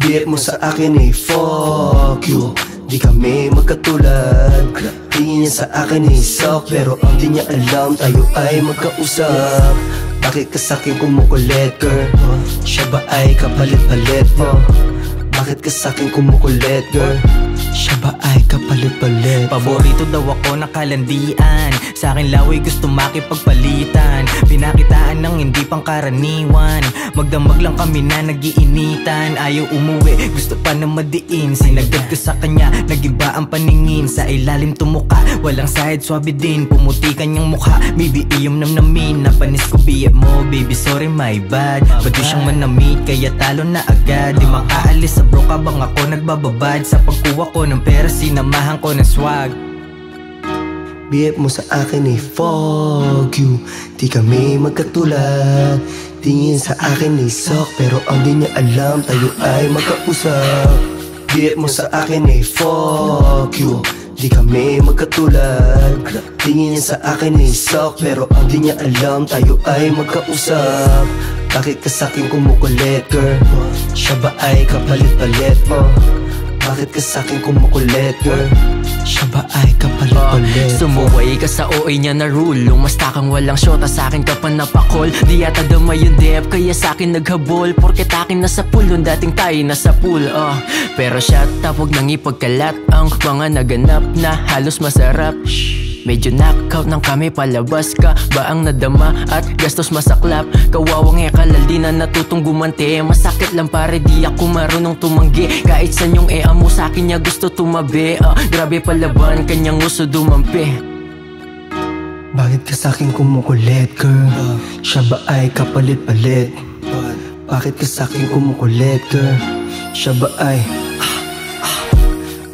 Biyet mo sa akin eh, fuck you. Di kami magkatulad. Tingin niya sa akin eh, sok. Pero ang di niya alam, tayo ay magkausap. Bakit ka sa'kin kumukulit, girl? Siya ba ay kapalit-palit mo? Bakit ka sa'kin kumukulit, girl? Siya ba ay kapalit-palit? Paborito daw ako ng kalandian. Sa'kin laway gusto makipagpalitan. Pinakitaan ng hindi pangkaraniwan. Magdamag lang kami na nagiinitan. Ayaw umuwi, gusto pa na madiin. Sinagad ko sa kanya, nagiba ang paningin. Sa ilalim tumuka, walang sahid, swabe din. Pumuti kanyang mukha, baby iyong namnamin. Napanis ko biyat mo, baby sorry my bad. Ba't di siyang manamit, kaya talo na agad. Di makaalis sa broke habang ako nagbababad. Sa pagkuha ko ng pera, sinamahan ko ng swag. Biyet mo sa akin eh, fuck you. Di kami magkatulad. Tingin sa akin eh, sok. Pero ang di niya alam, tayo ay magkausap. Biyet mo sa akin eh, fuck you. Di kami magkatulad. Tingin niya sa akin eh, sok. Pero ang di niya alam, tayo ay magkausap. Bakit ka sa'kin kumukulit, girl? Siya ba ay kapalit-palit mo? Bakit ka sa'kin kumukulit, girl? Siya ba ay kapalit-palit? Sumuway ka sa OA niya na rule. Lumasta kang walang shota, sa'kin ka pa napakol. Di yata damay yung dep, kaya sa'kin naghabol. Porket akin nasa pool, nung dating tayo nasa pool. Pero siya tawag nang ipagkalat ang mga naganap na halos masarap. Medyo knockout nang kami, palabas ka ba ang nadama at gastos masaklap? Kawawang kalal di na natutong gumante. Masakit lang pare, di ako marunong tumanggi. Kahit saan yung mo sa'kin niya gusto tumabi. Grabe palaban, kanyang uso dumampi. Bakit ka sa'kin kumukulit, girl? Siya ba ay kapalit-palit? Bakit ka sa'kin kumukulit, girl? Siya ba ay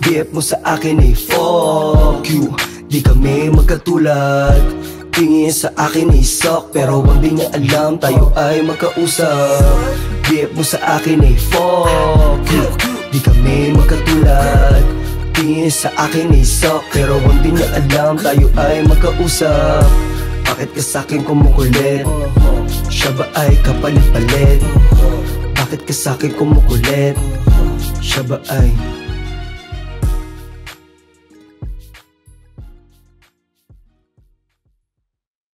biyet mo sa akin eh, fuck you. Di kami magkatulad. Tingin sa akin eh, sok. Pero wag di niya alam, tayo ay magkausap. Biyet mo sa akin eh, fuck you. Di kami magkatulad. Tingin sa akin eh, sok. Pero wag di niya alam, tayo ay magkausap. Bakit ka sa'kin kumukulit? Siya ba ay kapalit-palit? Bakit ka sa'kin kumukulit? Siya ba ay